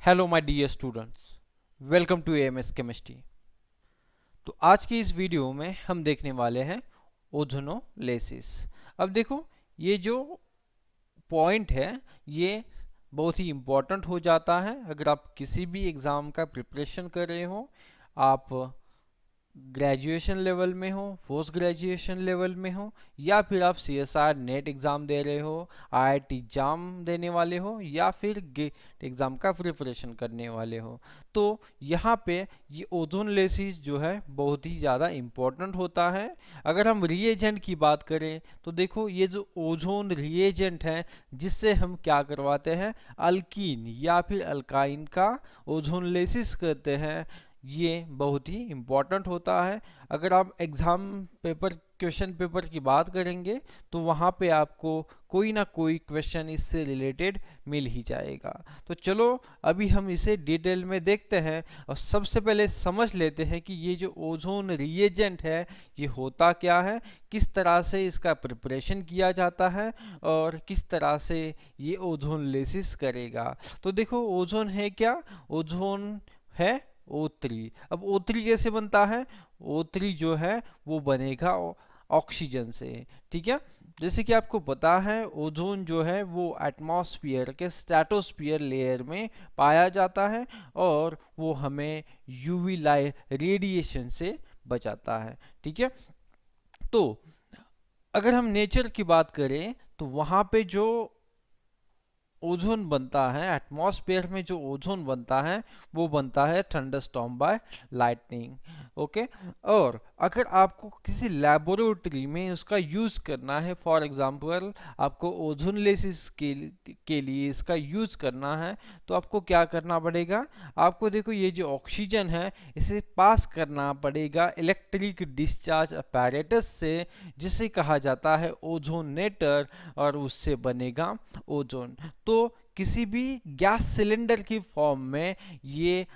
Hello my dear students, welcome to AMS chemistry. तो आज की इस वीडियो में हम देखने वाले हैं ओजोनोलेसिस। अब देखो, ये जो पॉइंट है ये बहुत ही इम्पोर्टेंट हो जाता है अगर आप किसी भी एग्ज़ाम का प्रिपरेशन कर रहे हो। आप ग्रेजुएशन लेवल में हो, पोस्ट ग्रेजुएशन लेवल में हो, या फिर आप सीएसआर नेट एग्ज़ाम दे रहे हो, आईआईटी एग्ज़ाम देने वाले हो, या फिर गेट एग्ज़ाम का प्रिपरेशन करने वाले हो, तो यहाँ पे ये ओजोनलेसिस जो है बहुत ही ज़्यादा इम्पोर्टेंट होता है। अगर हम रिएजेंट की बात करें तो देखो, ये जो ओजोन रिएजेंट है जिससे हम क्या करवाते हैं, अल्कीन या फिर अल्काइन का ओजोनलेसिस करते हैं, ये बहुत ही इम्पॉर्टेंट होता है। अगर आप एग्ज़ाम पेपर क्वेश्चन पेपर की बात करेंगे तो वहाँ पे आपको कोई ना कोई क्वेश्चन इससे रिलेटेड मिल ही जाएगा। तो चलो अभी हम इसे डिटेल में देखते हैं और सबसे पहले समझ लेते हैं कि ये जो ओजोन रिएजेंट है ये होता क्या है, किस तरह से इसका प्रिपरेशन किया जाता है और किस तरह से ये ओजोनलेसिस करेगा। तो देखो, ओजोन है क्या, ओजोन है O3। अब O3 कैसे बनता है, O3 जो है वो बनेगा ऑक्सीजन से। ठीक है, जैसे कि आपको पता है ओजोन जो है वो एटमॉस्फेयर के स्ट्रेटोस्फियर लेयर में पाया जाता है और वो हमें यूवी लाइट रेडिएशन से बचाता है। ठीक है, तो अगर हम नेचर की बात करें तो वहाँ पे जो ओजोन बनता है, एटमॉस्फेयर में जो ओजोन बनता है वो बनता है थंडरस्टॉर्म बाय लाइटनिंग। ओके, और अगर आपको किसी लेबोरेटरी में उसका यूज़ करना है, फॉर एग्जांपल आपको ओजोनलेसिस के लिए इसका यूज़ करना है, तो आपको क्या करना पड़ेगा, आपको देखो ये जो ऑक्सीजन है इसे पास करना पड़ेगा इलेक्ट्रिक डिस्चार्ज अपैरेटस से, जिसे कहा जाता है ओजोनेटर, और उससे बनेगा ओजोन। तो किसी भी गैस सिलेंडर की फॉर्म में ये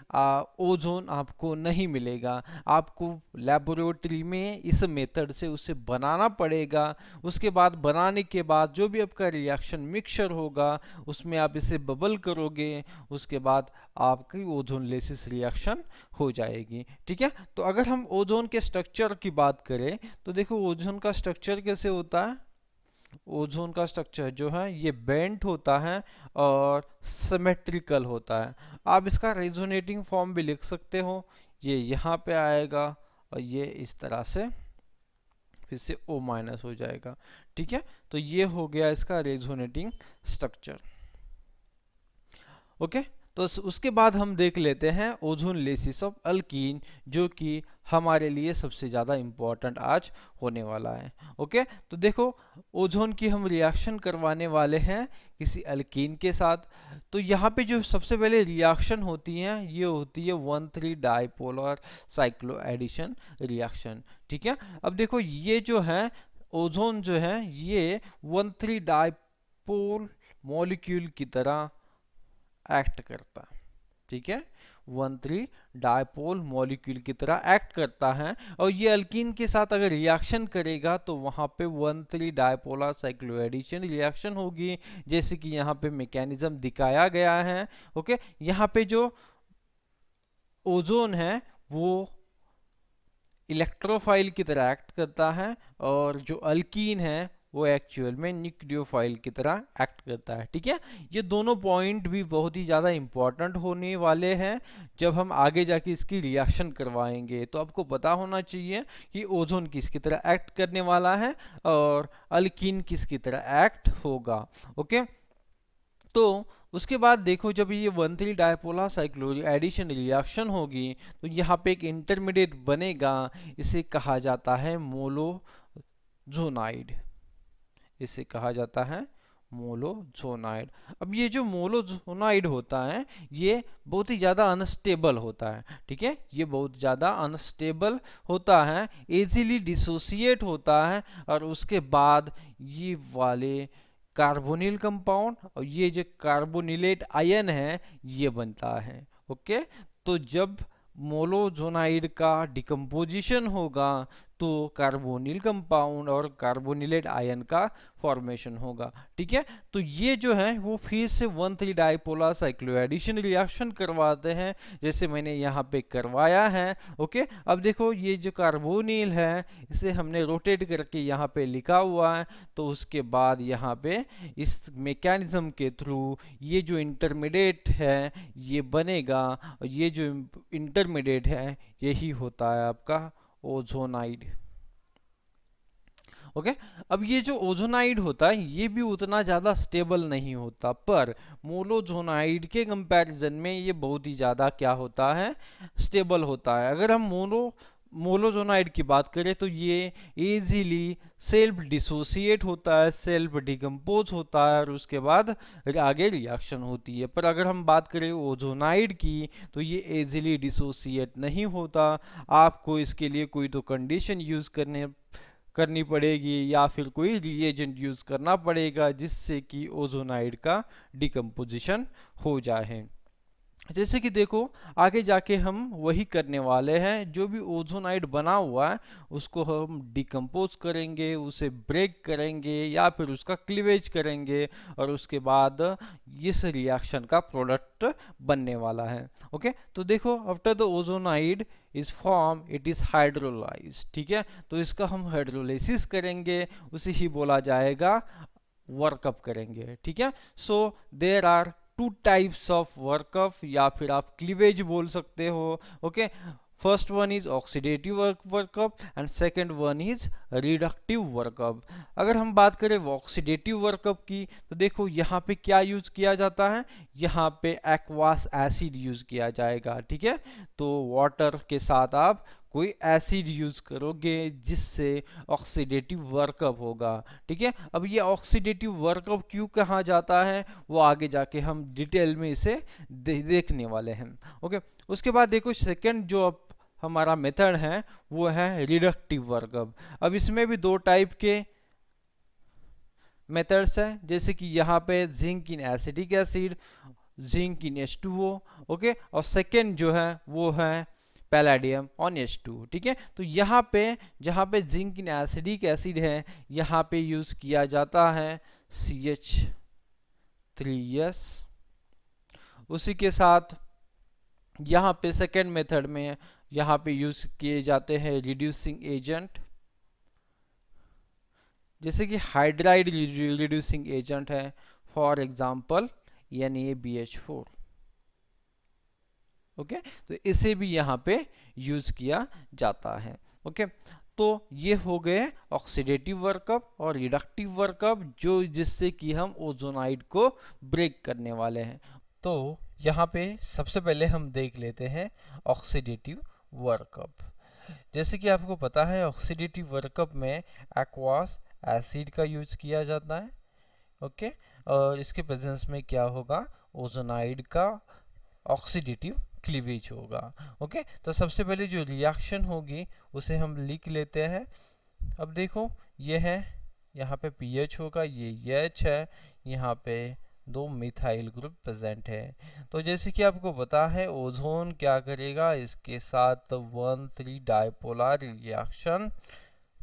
ओजोन आपको नहीं मिलेगा, आपको लेबोरेटरी में इस मेथड से उसे बनाना पड़ेगा। उसके बाद बनाने के बाद जो भी आपका रिएक्शन मिक्सचर होगा उसमें आप इसे बबल करोगे, उसके बाद आपकी ओजोनलेसिस रिएक्शन हो जाएगी। ठीक है, तो अगर हम ओजोन के स्ट्रक्चर की बात करें तो देखो ओजोन का स्ट्रक्चर कैसे होता है। ओजोन का स्ट्रक्चर जो है ये बेंट होता है और सिमेट्रिकल होता है। आप इसका रेजोनेटिंग फॉर्म भी लिख सकते हो, ये यहाँ पे आएगा और ये इस तरह से फिर से O माइनस हो जाएगा। ठीक है, तो ये हो गया इसका रेजोनेटिंग स्ट्रक्चर। ओके, तो उसके बाद हम देख लेते हैं ओजोनलेसिस ऑफ अल्कीन, जो कि हमारे लिए सबसे ज़्यादा इम्पोर्टेंट आज होने वाला है। ओके, तो देखो ओजोन की हम रिएक्शन करवाने वाले हैं किसी अल्कीन के साथ। तो यहाँ पे जो सबसे पहले रिएक्शन होती है ये होती है 1,3 डाइपोलर साइक्लो एडिशन रिएक्शन। ठीक है, अब देखो ये जो है ओजोन जो है ये 1,3 डाइपोल मॉलिक्यूल की तरह एक्ट करता है। ठीक है, 1,3 डायपोल मॉलिक्यूल की तरह एक्ट करता है, और ये अल्कीन के साथ अगर रिएक्शन करेगा तो वहां पे 1,3 डायपोलर साइक्लोएडिशन रिएक्शन होगी, जैसे कि यहाँ पे मैकेनिज्म दिखाया गया है। ओके, यहाँ पे जो ओजोन है वो इलेक्ट्रोफाइल की तरह एक्ट करता है, और जो अल्कीन है वो एक्चुअल में न्यूक्लियोफाइल की तरह एक्ट करता है। ठीक है, ये दोनों पॉइंट भी बहुत ही ज़्यादा इंपॉर्टेंट होने वाले हैं जब हम आगे जाके इसकी रिएक्शन करवाएंगे। तो आपको पता होना चाहिए कि ओजोन किसकी तरह एक्ट करने वाला है और अल्कीन किसकी तरह एक्ट होगा। ओके, तो उसके बाद देखो जब ये 1,3 डायपोलर साइक्लोज एडिशन रिएक्शन होगी तो यहाँ पे एक इंटरमीडिएट बनेगा, इसे कहा जाता है मोलोजोनाइड। इसे कहा जाता है मोलोजोनाइड। अब ये जो मोलोजोनाइड होता है ये बहुत ही ज़्यादा अनस्टेबल होता है। ठीक है, ये बहुत ज़्यादा अनस्टेबल होता है, इजीली डिसोसिएट होता है, और उसके बाद ये वाले कार्बोनिल कंपाउंड और ये जो कार्बोनिलेट आयन है ये बनता है। ओके, तो जब मोलोजोनाइड का डिकम्पोजिशन होगा तो कार्बोनिल कंपाउंड और कार्बोनिलेट आयन का फॉर्मेशन होगा। ठीक है, तो ये जो है वो फिर से 1,3 डाइपोलर साइक्लोएडिशन रिएक्शन करवाते हैं, जैसे मैंने यहाँ पे करवाया है। ओके, अब देखो ये जो कार्बोनिल है इसे हमने रोटेट करके यहाँ पे लिखा हुआ है, तो उसके बाद यहाँ पे इस मैकेनिज्म के थ्रू ये जो इंटरमीडिएट है ये बनेगा, और ये जो इंटरमीडिएट है यही होता है आपका ओजोनाइड। ओके, अब ये जो ओजोनाइड होता है ये भी उतना ज़्यादा स्टेबल नहीं होता, पर मोनोजोनाइड के कंपैरिजन में ये बहुत ही ज़्यादा क्या होता है, स्टेबल होता है। अगर हम मोनोजोनाइड की बात करें तो ये इजीली सेल्फ डिसोसिएट होता है, सेल्फ डिकम्पोज होता है, और उसके बाद आगे रिएक्शन होती है। पर अगर हम बात करें ओजोनाइड की तो ये इजीली डिसोसिएट नहीं होता। आपको इसके लिए कोई तो कंडीशन यूज़ करनी पड़ेगी या फिर कोई रिएजेंट यूज़ करना पड़ेगा जिससे कि ओजोनाइड का डिकम्पोजिशन हो जाए। जैसे कि देखो आगे जाके हम वही करने वाले हैं, जो भी ओजोनाइड बना हुआ है उसको हम डिकम्पोज करेंगे, उसे ब्रेक करेंगे या फिर उसका क्लीवेज करेंगे, और उसके बाद इस रिएक्शन का प्रोडक्ट बनने वाला है। ओके, तो देखो after the ozonide is form it is hydrolyse. ठीक है, तो इसका हम हाइड्रोलाइसिस करेंगे, उसे ही बोला जाएगा वर्कअप करेंगे। ठीक है, so there are two types of workup या फिर आप क्लीवेज बोल सकते हो। Okay, first one is oxidative workup and second one is reductive workup. अगर हम बात करें ऑक्सीडेटिव वर्कअप की तो देखो यहाँ पे क्या यूज किया जाता है, यहाँ पे एक्वास एसिड यूज किया जाएगा। ठीक है, तो वाटर के साथ आप कोई एसिड यूज करोगे जिससे ऑक्सीडेटिव वर्कअप होगा। ठीक है, अब ये ऑक्सीडेटिव वर्कअप क्यों कहा जाता है वो आगे जाके हम डिटेल में इसे देखने वाले हैं। ओके, उसके बाद देखो सेकंड जो अब हमारा मेथड है वो है रिडक्टिव वर्कअप। अब इसमें भी दो टाइप के मेथड्स हैं, जैसे कि यहाँ पे zinc in acetic acid, zinc in H2O। Okay, और सेकेंड जो है वो है पैलेडियम ऑन H2। ठीक है, तो यहाँ पे जहाँ पे जिंक इन एसिडिक एसिड है यहाँ पे यूज किया जाता है CH3S। उसी के साथ यहाँ पे सेकेंड मेथड में यहाँ पे यूज किए जाते हैं रिड्यूसिंग एजेंट, जैसे कि हाइड्राइड रिड्यूसिंग एजेंट है, फॉर एग्जांपल NaBH4। ओके, तो इसे भी यहाँ पे यूज किया जाता है। ओके, तो ये हो गए ऑक्सीडेटिव वर्कअप और रिडक्टिव वर्कअप, जो जिससे कि हम ओजोनाइड को ब्रेक करने वाले हैं। तो यहाँ पे सबसे पहले हम देख लेते हैं ऑक्सीडेटिव वर्कअप। जैसे कि आपको पता है ऑक्सीडेटिव वर्कअप में एक्वास एसिड का यूज किया जाता है। ओके, और इसके प्रेजेंस में क्या होगा, ओजोनाइड का ऑक्सीडेटिव क्लीवेज होगा। ओके, तो सबसे पहले जो रिएक्शन होगी उसे हम लिख लेते हैं। अब देखो ये है, यहाँ पे पीएच होगा, ये एच है, यहाँ पे दो मिथाइल ग्रुप प्रेजेंट है। तो जैसे कि आपको पता है ओजोन क्या करेगा, इसके साथ 1,3 dipolar reaction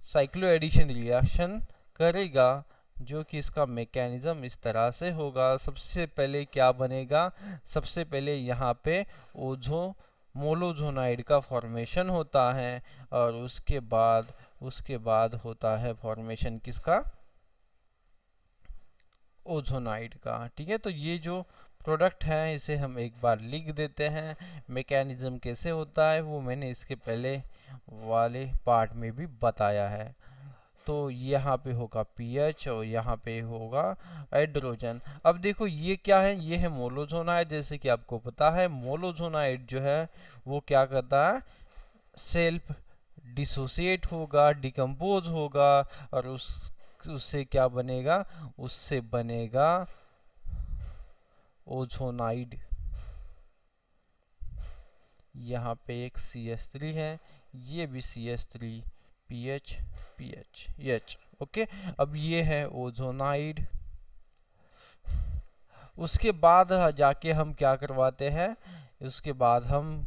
cycloaddition reaction करेगा, जो कि इसका मैकेनिज्म इस तरह से होगा। सबसे पहले क्या बनेगा, सबसे पहले यहाँ पे मोलोजोनाइड का फॉर्मेशन होता है, और उसके बाद होता है फॉर्मेशन किसका, ओजोनाइड का। ठीक है, तो ये जो प्रोडक्ट है इसे हम एक बार लिख देते हैं। मैकेनिज्म कैसे होता है वो मैंने इसके पहले वाले पार्ट में भी बताया है। तो यहाँ पे होगा पीएच और यहाँ पे होगा हाइड्रोजन। अब देखो ये क्या है, ये है मोलोजोनाइड। जैसे कि आपको पता है मोलोजोनाइड जो है वो क्या करता है, सेल्फ डिसोसिएट होगा, डिकम्पोज होगा, और उससे क्या बनेगा, उससे बनेगा ओजोनाइड। यहाँ पे एक CH3 है, ये भी CH3, PH PH H। Okay, अब ये है ओजोनाइड। उसके बाद जाके हम क्या करवाते हैं, उसके बाद हम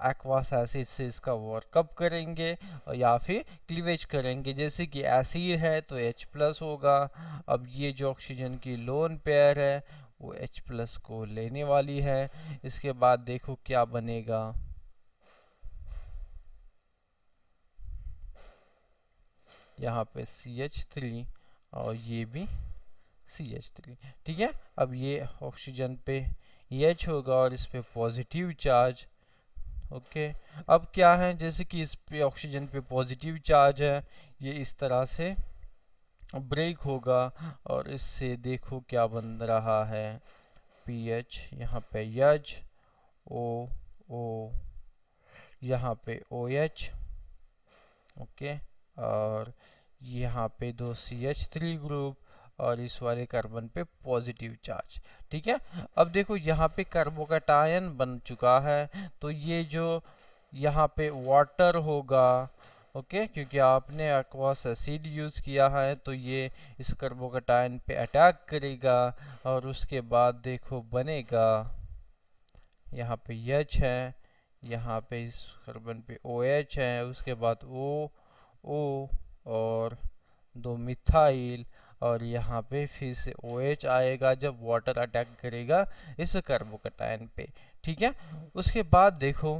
एक्वास एसिड से इसका वर्कअप करेंगे या फिर क्लीवेज करेंगे। जैसे कि एसिड है तो H प्लस होगा। अब ये जो ऑक्सीजन की लोन पेयर है वो H प्लस को लेने वाली है। इसके बाद देखो क्या बनेगा, यहाँ पे CH3 और ये भी CH3। ठीक है, अब ये ऑक्सीजन पे H होगा और इस पे पॉजिटिव चार्ज। ओके, अब क्या है, जैसे कि इस पे ऑक्सीजन पे पॉजिटिव चार्ज है, ये इस तरह से ब्रेक होगा और इससे देखो क्या बन रहा है, पीएच यहाँ पे H O O, यहाँ पे OH। ओके, और यहाँ पे दो CH3 ग्रुप और इस वाले कार्बन पे पॉजिटिव चार्ज। ठीक है, अब देखो यहाँ पे कार्बोकैटायन बन चुका है, तो ये जो यहाँ पे वाटर होगा, ओके, क्योंकि आपने एक्वस एसिड यूज़ किया है तो ये इस कार्बोकैटायन पे अटैक करेगा और उसके बाद देखो बनेगा, यहाँ पे H है, यहाँ पे इस कार्बन पे OH है, उसके बाद O और दो मिथाइल और यहाँ पे फिर से OH आएगा जब वाटर अटैक करेगा इस कार्बोकैटायन पे। ठीक है, उसके बाद देखो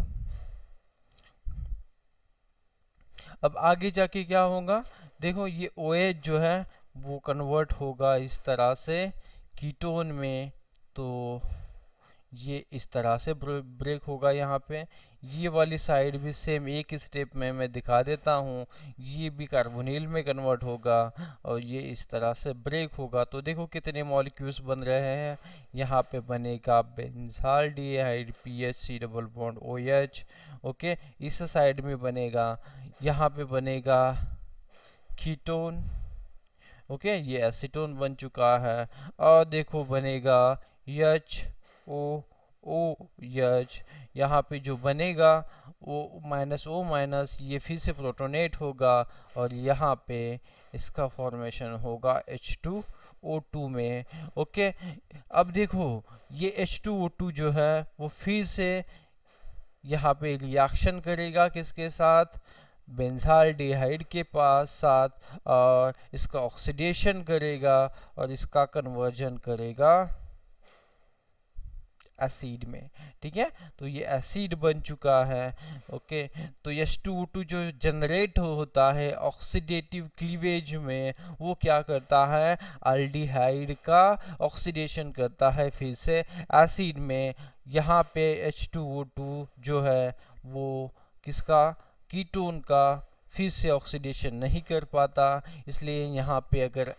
अब आगे जाके क्या होगा, देखो ये OH जो है वो कन्वर्ट होगा इस तरह से कीटोन में, तो ये इस तरह से ब्रेक होगा। यहाँ पे ये वाली साइड भी सेम एक स्टेप में मैं दिखा देता हूँ, ये भी कार्बोनिल में कन्वर्ट होगा और ये इस तरह से ब्रेक होगा। तो देखो कितने मॉलिक्यूल्स बन रहे हैं, यहाँ पे बनेगा benzaldehyde PHC double bond OH। Okay, इस साइड में बनेगा, यहाँ पे बनेगा कीटोन। ओके, ये एसीटोन बन चुका है और देखो बनेगा HOOH। यहाँ पे जो बनेगा वो -O- ये फिर से प्रोटोनेट होगा और यहाँ पे इसका फॉर्मेशन होगा H2O2 में। ओके, अब देखो ये H2O2 जो है वो फिर से यहाँ पे रिएक्शन करेगा किसके साथ, बेंजाल्डिहाइड के पास साथ, और इसका ऑक्सीडेशन करेगा और इसका कन्वर्जन करेगा एसिड में। ठीक है, तो ये एसिड बन चुका है। ओके, तो H2O2 जो जनरेट होता है ऑक्सीडेटिव क्लीवेज में, वो क्या करता है, अल्डिहाइड का ऑक्सीडेशन करता है फिर से एसिड में। यहाँ पे H2O2 जो है वो किसका, कीटोन का फिर से ऑक्सीडेशन नहीं कर पाता, इसलिए यहाँ पे अगर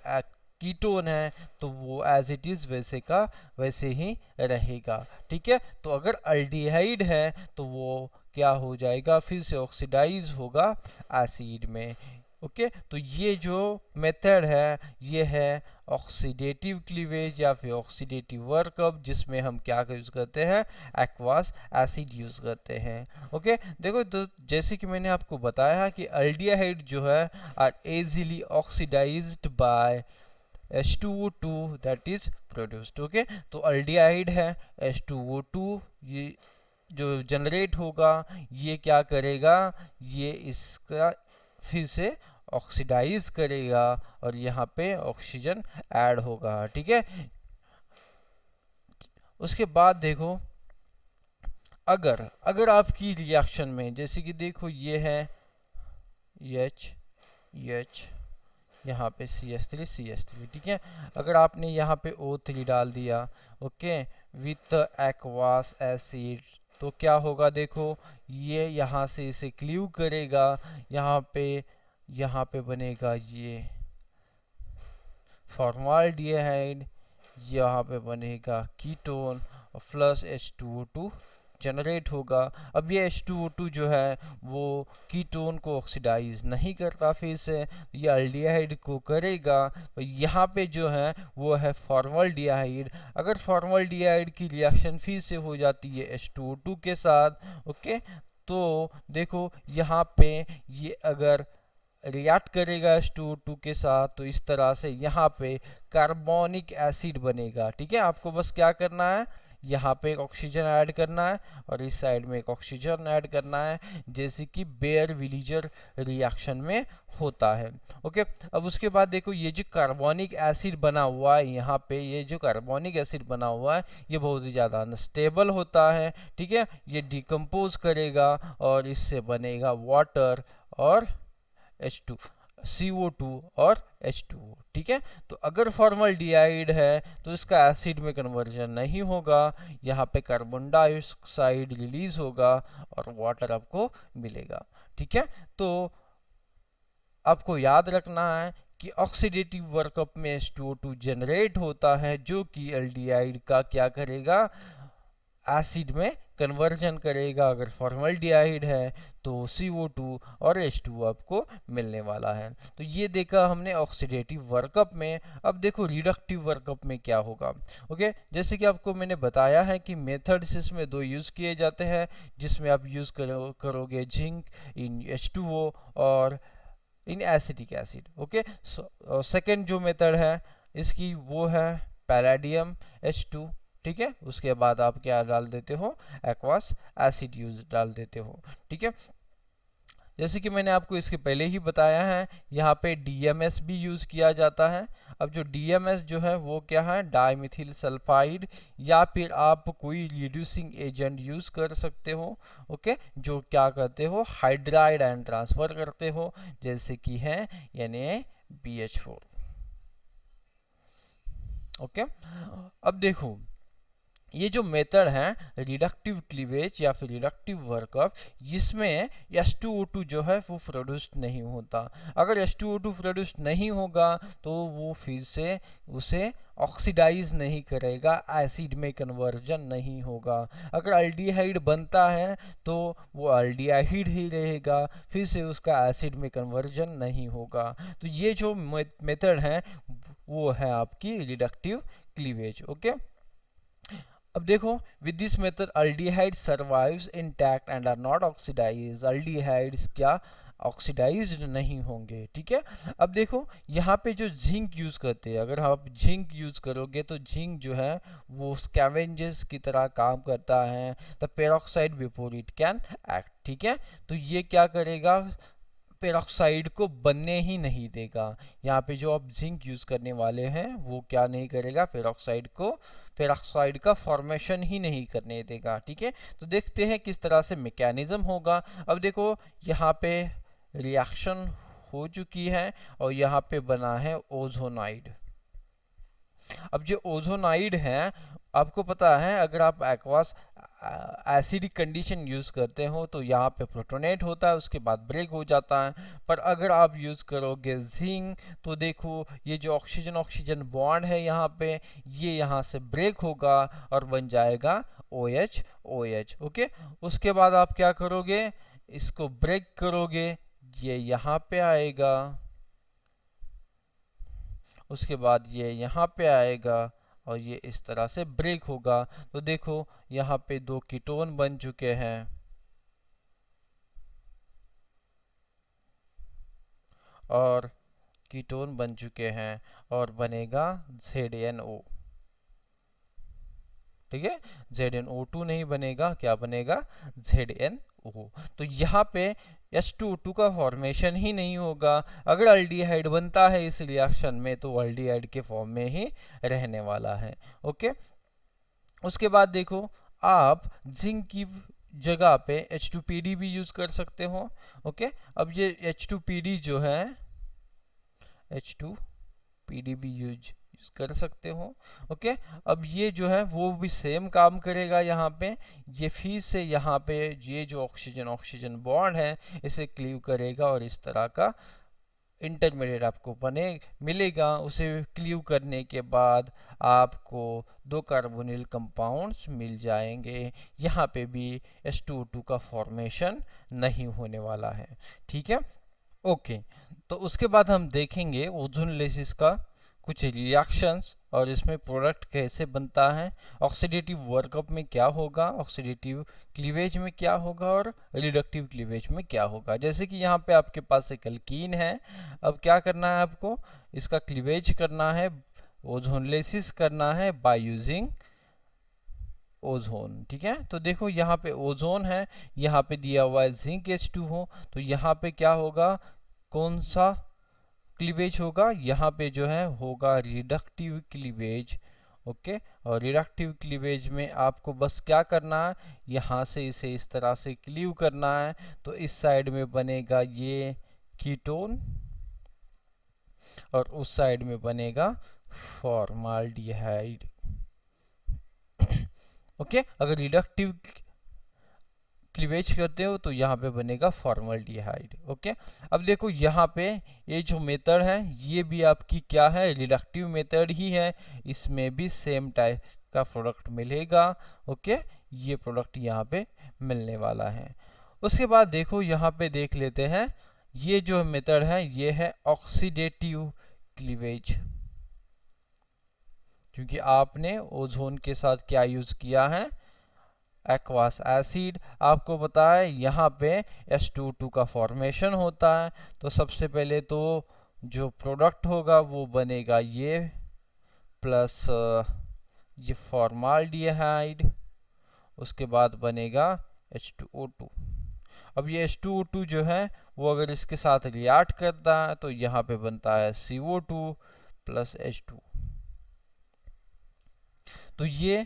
कीटोन है तो वो एज इट इज़ वैसे का वैसे ही रहेगा। ठीक है, तो अगर अल्डिहाइड है तो वो क्या हो जाएगा, फिर से ऑक्सीडाइज होगा एसिड में। ओके, तो ये जो मेथड है ये है ऑक्सीडेटिव क्लीवेज या फिर ऑक्सीडेटिव वर्कअप, जिसमें हम क्या यूज़ करते हैं, एक्वास एसिड यूज़ करते हैं। ओके, देखो तो जैसे कि मैंने आपको बताया कि अल्डिहाइड जो है are easily oxidized by H2O2 that is produced। ओके, तो अल्डिहाइड है, H2O2 ये जो जनरेट होगा ये क्या करेगा, ये इसका फिर से ऑक्सीडाइज करेगा और यहाँ पे ऑक्सीजन ऐड होगा। ठीक है, उसके बाद देखो अगर अगर आपकी रिएक्शन में जैसे कि देखो ये है H यहाँ पे CH3। ठीक है, अगर आपने यहाँ पे O3 डाल दिया, ओके, विथ एक्वास एसिड, तो क्या होगा, देखो ये यहाँ से इसे क्लीव करेगा, यहाँ पे बनेगा ये फॉर्माल्डिहाइड, यहाँ पे बनेगा कीटोन और प्लस H2O2 जनरेट होगा। अब ये H2O2 जो है वो कीटोन को ऑक्सीडाइज नहीं करता, फिर से ये अल्डिहाइड को करेगा, तो यहाँ पे जो है वो है फॉर्मल्डिहाइड। अगर फॉर्मल्डिहाइड की रिएक्शन फिर से हो जाती है H2O2 के साथ, ओके, तो देखो यहाँ पे ये अगर रिएक्ट करेगा H2O2 के साथ तो इस तरह से यहाँ पे कार्बोनिक एसिड बनेगा। ठीक है, आपको बस क्या करना है, यहाँ पे एक ऑक्सीजन ऐड करना है और इस साइड में एक ऑक्सीजन ऐड करना है, जैसे कि बेयर विलीजर रिएक्शन में होता है। ओके, अब उसके बाद देखो ये जो कार्बोनिक एसिड बना हुआ है यहाँ पे, ये जो कार्बोनिक एसिड बना हुआ है ये बहुत ही ज़्यादा अनस्टेबल होता है। ठीक है, ये डिकम्पोज करेगा और इससे बनेगा वाटर और H2, CO2 और H2O। ठीक है, तो अगर फॉर्मल्डिहाइड है तो इसका एसिड में कन्वर्जन नहीं होगा, यहाँ पे कार्बन डाइऑक्साइड रिलीज होगा और वाटर आपको मिलेगा। ठीक है, तो आपको याद रखना है कि ऑक्सीडेटिव वर्कअप में H2O2 जनरेट होता है, जो कि एल्डिहाइड का क्या करेगा, एसिड में कन्वर्जन करेगा। अगर फॉर्मल्डिहाइड है तो CO2 और H2O आपको मिलने वाला है। तो ये देखा हमने ऑक्सीडेटिव वर्कअप में। अब देखो रिडक्टिव वर्कअप में क्या होगा। ओके, जैसे कि आपको मैंने बताया है कि मेथड्स इसमें दो यूज़ किए जाते हैं, जिसमें आप यूज़ करोगे जिंक इन H2O और इन एसिटिक एसिड। ओके, सेकेंड जो मेथड है इसकी वो है पैलेडियम H2। ठीक है, उसके बाद आप क्या डाल देते हो, एक्वस एसिड यूज डाल देते हो। ठीक है, जैसे कि मैंने आपको इसके पहले ही बताया है, यहाँ पे DMS भी यूज़ किया जाता है। अब जो DMS जो है वो क्या है, डाइमिथिल सल्फाइड, या फिर आप कोई रिड्यूसिंग एजेंट यूज़ कर सकते हो। ओके, जो क्या करते हो, हाइड्राइड आयन ट्रांसफ़र करते हो, जैसे कि है NaBH4। ओके, अब देखो ये जो मेथड है रिडक्टिव क्लीवेज या फिर रिडक्टिव वर्कअप, इसमें H2O2 जो है वो प्रोड्यूस्ड नहीं होता। अगर H2O2 प्रोड्यूस्ड नहीं होगा तो वो फिर से उसे ऑक्सीडाइज नहीं करेगा, एसिड में कन्वर्जन नहीं होगा। अगर अल्डिहाइड बनता है तो वो अल्डिहाइड ही रहेगा, फिर से उसका एसिड में कन्वर्जन नहीं होगा। तो ये जो मेथड है वो है आपकी रिडक्टिव क्लीवेज। ओके, अब देखो with this method aldehyde survives intact and are not oxidize. Aldehydes क्या ऑक्सीडाइज्ड नहीं होंगे। ठीक है, अब देखो यहाँ पे जो जिंक यूज करते हैं, अगर आप जिंक यूज करोगे तो जिंक जो है वो स्कैवेंजर्स की तरह काम करता है, the peroxide before it can act. ठीक है, तो ये क्या करेगा, पेरोक्साइड को बनने ही नहीं देगा। यहाँ पे जो आप जिंक यूज करने वाले हैं वो क्या नहीं करेगा, पेरोक्साइड का फॉर्मेशन ही नहीं करने देगा। ठीक है, तो देखते हैं किस तरह से मैकेनिज्म होगा। अब देखो यहाँ पे रिएक्शन हो चुकी है और यहाँ पे बना है ओजोनाइड। अब जो ओजोनाइड है, आपको पता है अगर आप एक्वास एसिडिक कंडीशन यूज़ करते हो तो यहाँ पे प्रोटोनेट होता है, उसके बाद ब्रेक हो जाता है। पर अगर आप यूज़ करोगे जिंक तो देखो ये जो ऑक्सीजन ऑक्सीजन बॉन्ड है यहाँ पे, ये यहाँ से ब्रेक होगा और बन जाएगा OH OH। ओके, उसके बाद आप क्या करोगे, इसको ब्रेक करोगे, ये यहाँ पे आएगा, उसके बाद ये यहाँ पे आएगा और ये इस तरह से ब्रेक होगा। तो देखो यहाँ पे दो कीटोन बन चुके हैं और कीटोन बन चुके हैं और बनेगा ZNO। ठीक है, ZnO2 नहीं बनेगा, क्या बनेगा, ZnO। तो यहाँ पे H2O2 का फॉर्मेशन ही नहीं होगा। अगर अल्डिहाइड बनता है इस रिएक्शन में तो अल्डिहाइड के फॉर्म में ही रहने वाला है। ओके, उसके बाद देखो आप जिंक की जगह पे H2PD भी यूज कर सकते हो। ओके, अब ये H2PD जो है H2PD भी यूज कर सकते हो। ओके, अब ये जो है वो भी सेम काम करेगा। यहाँ पे ये फिर से यहाँ पे ये जो ऑक्सीजन ऑक्सीजन बॉन्ड है इसे क्लीव करेगा और इस तरह का इंटरमीडिएट आपको मिलेगा। उसे क्लीव करने के बाद आपको दो कार्बोनिल कंपाउंड्स मिल जाएंगे। यहाँ पे भी H2O2 का फॉर्मेशन नहीं होने वाला है। ठीक है, ओके, तो उसके बाद हम देखेंगे ओजोन लेसिस का कुछ रिएक्शंस और इसमें प्रोडक्ट कैसे बनता है, ऑक्सीडेटिव वर्कअप में क्या होगा, ऑक्सीडेटिव क्लीवेज में क्या होगा और रिडक्टिव क्लीवेज में क्या होगा। जैसे कि यहाँ पे आपके पास एक एल्कीन है, अब क्या करना है आपको, इसका क्लीवेज करना है, ओजोन लेसिस करना है बाय यूजिंग ओजोन। ठीक है, तो देखो यहाँ पे ओजोन है, यहाँ पे दिया हुआ है जिंक H2O, तो यहाँ पे क्या होगा, कौन सा क्लीवेज होगा, यहाँ पे जो है होगा रिडक्टिव क्लीवेज। ओके, और रिडक्टिव क्लीवेज में आपको बस क्या करना है, यहाँ से इसे इस तरह से क्लीव करना है, तो इस साइड में बनेगा ये कीटोन और उस साइड में बनेगा फॉर्माल्डिहाइड। ओके, अगर रिडक्टिव क्लीवेज करते हो तो यहाँ पे बनेगा फॉर्मल्डिहाइड। ओके, अब देखो यहाँ पे ये जो मेथड है ये भी आपकी क्या है, रिडक्टिव मेथड ही है, इसमें भी सेम टाइप का प्रोडक्ट मिलेगा। ओके, ये प्रोडक्ट यहाँ पे मिलने वाला है। उसके बाद देखो यहाँ पे देख लेते हैं, ये जो मेथड है ये है ऑक्सीडेटिव क्लीवेज, क्योंकि आपने ओजोन के साथ क्या यूज किया है, एक्वास एसिड। आपको बताया यहाँ पे H2O2 का फॉर्मेशन होता है, तो सबसे पहले तो जो प्रोडक्ट होगा वो बनेगा ये प्लस ये फॉर्माल्डिहाइड, उसके बाद बनेगा H2O2। अब ये H2O2 जो है वो अगर इसके साथ रिएक्ट करता है तो यहाँ पे बनता है CO2 प्लस H2। तो ये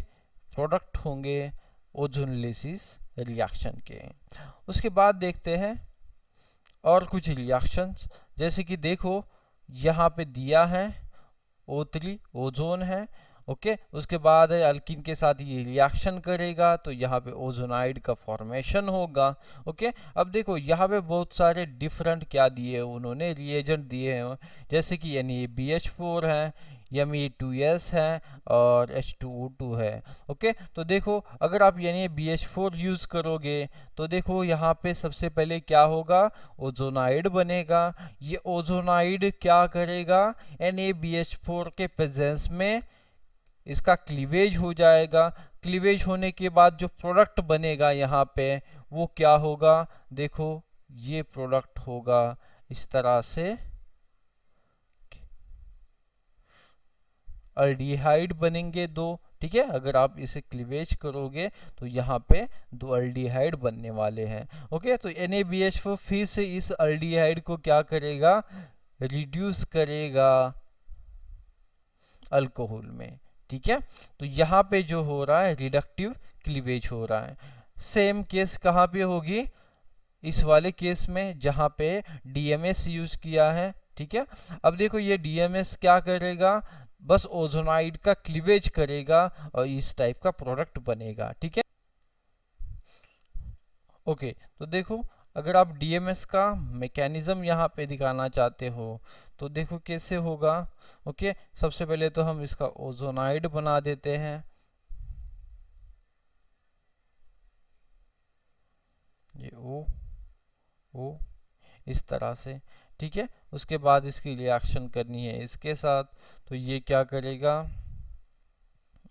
प्रोडक्ट होंगे ओजोनोलिसिस रिएक्शन के। उसके बाद देखते हैं और कुछ रिएक्शंस, जैसे कि देखो यहाँ पे दिया है O3 ओजोन है। ओके, उसके बाद अल्कीन के साथ ये रिएक्शन करेगा तो यहाँ पे ओजोनाइड का फॉर्मेशन होगा। ओके, अब देखो यहाँ पे बहुत सारे डिफरेंट क्या दिए उन्होंने, रिएजेंट दिए हैं, जैसे कि NaBH4 है, Me2S है और H2O2 है। ओके, तो देखो अगर आप NaBH4 यूज करोगे तो देखो यहाँ पे सबसे पहले क्या होगा, ओजोनाइड बनेगा। ये ओजोनाइड क्या करेगा, NaBH4 के प्रेजेंस में इसका क्लीवेज हो जाएगा। क्लीवेज होने के बाद जो प्रोडक्ट बनेगा यहाँ पे वो क्या होगा, देखो ये प्रोडक्ट होगा इस तरह से, अल्डिहाइड बनेंगे दो। ठीक है, अगर आप इसे क्लीवेज करोगे तो यहाँ पे दो अल्डिहाइड बनने वाले हैं। ओके, तो NaBH4 फिर से इस अल्डिहाइड को क्या करेगा, रिड्यूस करेगा अल्कोहल में। ठीक है, तो यहाँ पे जो हो रहा है रिडक्टिव क्लीवेज हो रहा है। सेम केस कहाँ पे होगी, इस वाले केस में जहाँ पे DMS यूज किया है। ठीक है, अब देखो ये DMS क्या करेगा, बस ओजोनाइड का क्लीवेज करेगा और इस टाइप का प्रोडक्ट बनेगा। ठीक है, ओके, तो देखो अगर आप DMS का मैकेनिज्म यहाँ पे दिखाना चाहते हो तो देखो कैसे होगा। ओके, सबसे पहले तो हम इसका ओजोनाइड बना देते हैं, ये O इस तरह से। ठीक है, उसके बाद इसकी रिएक्शन करनी है इसके साथ, तो ये क्या करेगा,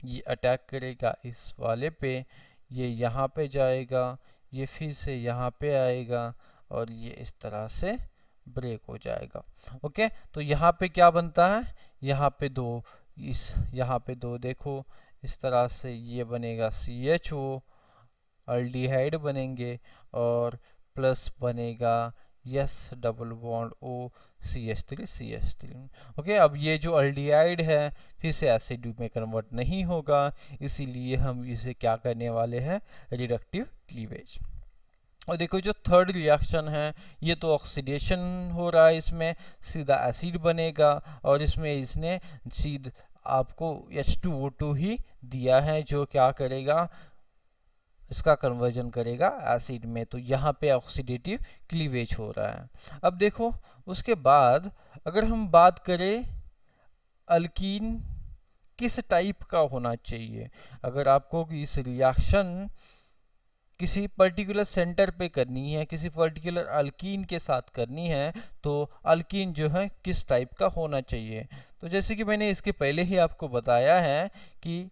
ये अटैक करेगा इस वाले पे, ये यहाँ पे जाएगा, ये फिर से यहाँ पे आएगा और ये इस तरह से ब्रेक हो जाएगा। ओके, तो यहाँ पे क्या बनता है, यहाँ पे दो, इस यहाँ पे दो देखो इस तरह से ये बनेगा CHO, अल्डिहाइड बनेंगे और प्लस बनेगा yes double bond O CH3। Okay, अब ये जो अल्डिहाइड है फिर से एसिड में कन्वर्ट नहीं होगा, इसीलिए हम इसे क्या करने वाले हैं, रिडक्टिव क्लीवेज। और देखो जो थर्ड रिएक्शन है ये तो ऑक्सीडेशन हो रहा है, इसमें सीधा एसिड बनेगा और इसमें इसने सीधा आपको H2O2 ही दिया है जो क्या करेगा, इसका कन्वर्जन करेगा एसिड में, तो यहाँ पे ऑक्सीडेटिव क्लीवेज हो रहा है। अब देखो उसके बाद अगर हम बात करें अल्कीन किस टाइप का होना चाहिए, अगर आपको इस रिएक्शन किसी पर्टिकुलर सेंटर पे करनी है, किसी पर्टिकुलर अल्कीन के साथ करनी है, तो अल्कीन जो है किस टाइप का होना चाहिए, तो जैसे कि मैंने इसके पहले ही आपको बताया है कि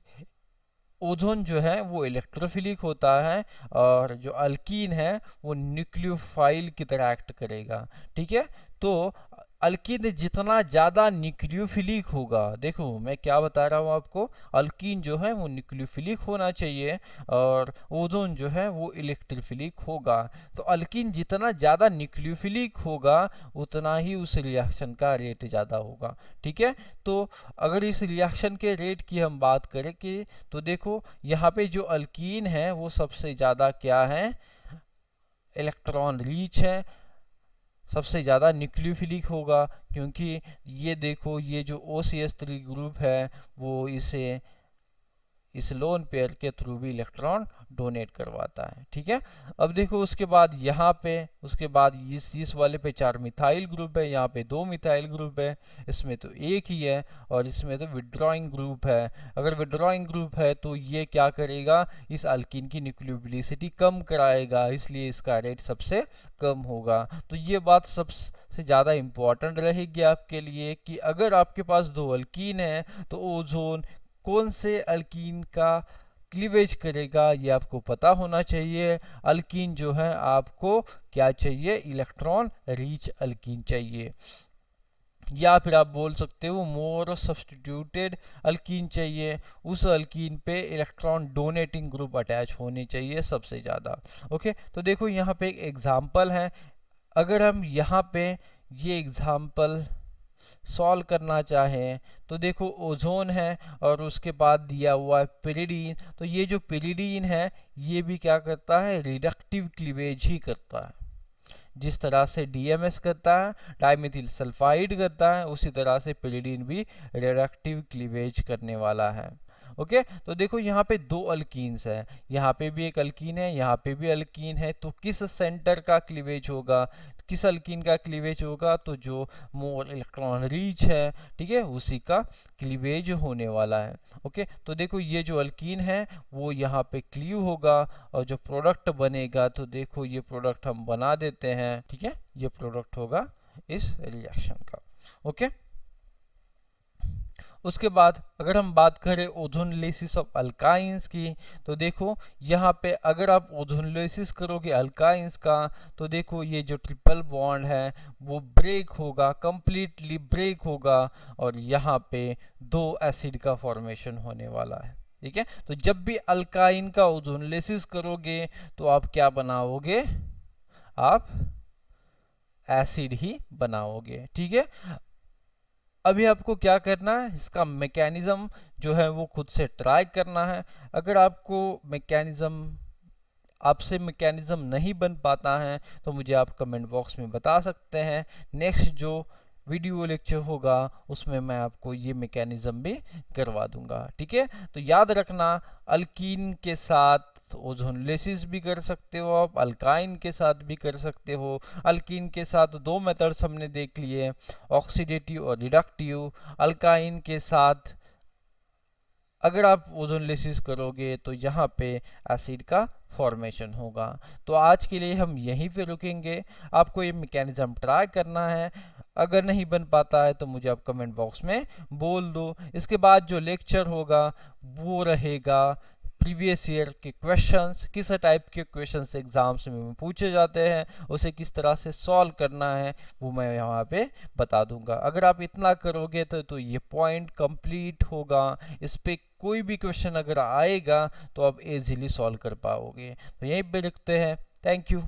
ओजोन जो है वो इलेक्ट्रोफिलिक होता है और जो अल्कीन है वो न्यूक्लियोफाइल की तरह एक्ट करेगा। ठीक है, तो अल्कीन जितना ज़्यादा न्यूक्लियोफिलिक होगा, देखो मैं क्या बता रहा हूँ आपको, अल्कीन जो है वो न्यूक्लियोफिलिक होना चाहिए और ओजोन जो है वो इलेक्ट्रोफिलिक होगा। तो अल्कीन जितना ज़्यादा न्यूक्लियोफिलिक होगा उतना ही उस रिएक्शन का रेट ज़्यादा होगा। ठीक है, तो अगर इस रिएक्शन के रेट की हम बात करें कि तो देखो यहाँ पे जो अल्कीन है वो सबसे ज़्यादा क्या है, इलेक्ट्रॉन रीच है, सबसे ज़्यादा न्यूक्लियोफिलिक होगा, क्योंकि ये देखो ये जो OCH3 ग्रुप है वो इस लोन पेयर के थ्रू भी इलेक्ट्रॉन डोनेट करवाता है। ठीक है, अब देखो उसके बाद यहाँ पे उसके बाद इस वाले पे 4 मिथाइल ग्रुप है, यहाँ पे 2 मिथाइल ग्रुप है, इसमें तो एक ही है, और इसमें तो विड्रॉइंग ग्रुप है। अगर विड्रॉइंग ग्रुप है तो ये क्या करेगा, इस अल्कीन की न्यूक्लियोबिलिटी कम कराएगा, इसलिए इसका रेट सबसे कम होगा। तो ये बात सबसे ज़्यादा इम्पॉर्टेंट रहेगी आपके लिए कि अगर आपके पास 2 अल्कीन है तो ओजोन कौन से अल्कीन का क्लीवेज करेगा ये आपको पता होना चाहिए। अल्कीन जो है आपको क्या चाहिए, इलेक्ट्रॉन रिच अल्कीन चाहिए, या फिर आप बोल सकते हो मोर सब्स्टिट्यूटेड अल्कीन चाहिए, उस अल्कीन पे इलेक्ट्रॉन डोनेटिंग ग्रुप अटैच होने चाहिए सबसे ज़्यादा। ओके, तो देखो यहाँ पे एक एग्जाम्पल है, अगर हम यहाँ पे ये एग्जाम्पल सॉल्व करना चाहें तो देखो ओजोन है और उसके बाद दिया हुआ है पिरिडीन, तो ये जो पिरिडीन है ये भी क्या करता है, रिडक्टिव क्लीवेज ही करता है। जिस तरह से DMS करता है, डाइमेथिल सल्फाइड करता है, उसी तरह से पिरिडीन भी रिडक्टिव क्लीवेज करने वाला है। ओके, तो देखो यहाँ पे 2 अल्कीन्स है, यहाँ पे भी एक अल्कीन है, यहाँ पे भी अल्कीन है, तो किस सेंटर का क्लीवेज होगा, किस अल्कीन का क्लीवेज होगा, तो जो मोर इलेक्ट्रॉन रीच है, ठीक है, उसी का क्लीवेज होने वाला है। ओके, तो देखो ये जो अल्कीन है वो यहाँ पे क्लीव होगा और जो प्रोडक्ट बनेगा तो देखो ये प्रोडक्ट हम बना देते हैं। ठीक है, ये प्रोडक्ट होगा इस रिएक्शन का। ओके, उसके बाद अगर हम बात करें ओजोनोलिसिस ऑफ अल्काइंस की, तो देखो यहाँ पे अगर आप ओजोनोलिसिस करोगे अल्काइंस का तो देखो ये जो ट्रिपल बॉन्ड है वो ब्रेक होगा, कंप्लीटली ब्रेक होगा, और यहाँ पे 2 एसिड का फॉर्मेशन होने वाला है। ठीक है, तो जब भी अल्काइन का ओजोनोलिसिस करोगे तो आप क्या बनाओगे, आप एसिड ही बनाओगे। ठीक है, अभी आपको क्या करना है, इसका मैकेनिज्म जो है वो खुद से ट्राई करना है। अगर आपको मैकेनिज्म आपसे मैकेनिज्म नहीं बन पाता है तो मुझे आप कमेंट बॉक्स में बता सकते हैं, नेक्स्ट जो वीडियो लेक्चर होगा उसमें मैं आपको ये मैकेनिज्म भी करवा दूंगा। ठीक है, तो याद रखना अल्कीन के साथ ओजोनोलिसिस भी कर सकते हो आप, अल्काइन के साथ भी कर सकते हो। अल्कीन के साथ 2 मेथड्स हमने देख लिए, ऑक्सीडेटिव और रिडक्टिव। अल्काइन के साथ अगर आप ओजोनोलिसिस करोगे तो यहाँ पे एसिड का फॉर्मेशन होगा। तो आज के लिए हम यहीं पे रुकेंगे, आपको ये मैकेनिज्म ट्राई करना है, अगर नहीं बन पाता है तो मुझे आप कमेंट बॉक्स में बोल दो। इसके बाद जो लेक्चर होगा वो रहेगा प्रीवियस ईयर के क्वेश्चंस, किस टाइप के क्वेश्चंस एग्जाम्स में पूछे जाते हैं, उसे किस तरह से सॉल्व करना है वो मैं यहाँ पे बता दूंगा। अगर आप इतना करोगे तो ये पॉइंट कंप्लीट होगा, इस पे कोई भी क्वेश्चन अगर आएगा तो आप इजीली सॉल्व कर पाओगे। तो यहीं पे लिखते हैं, थैंक यू।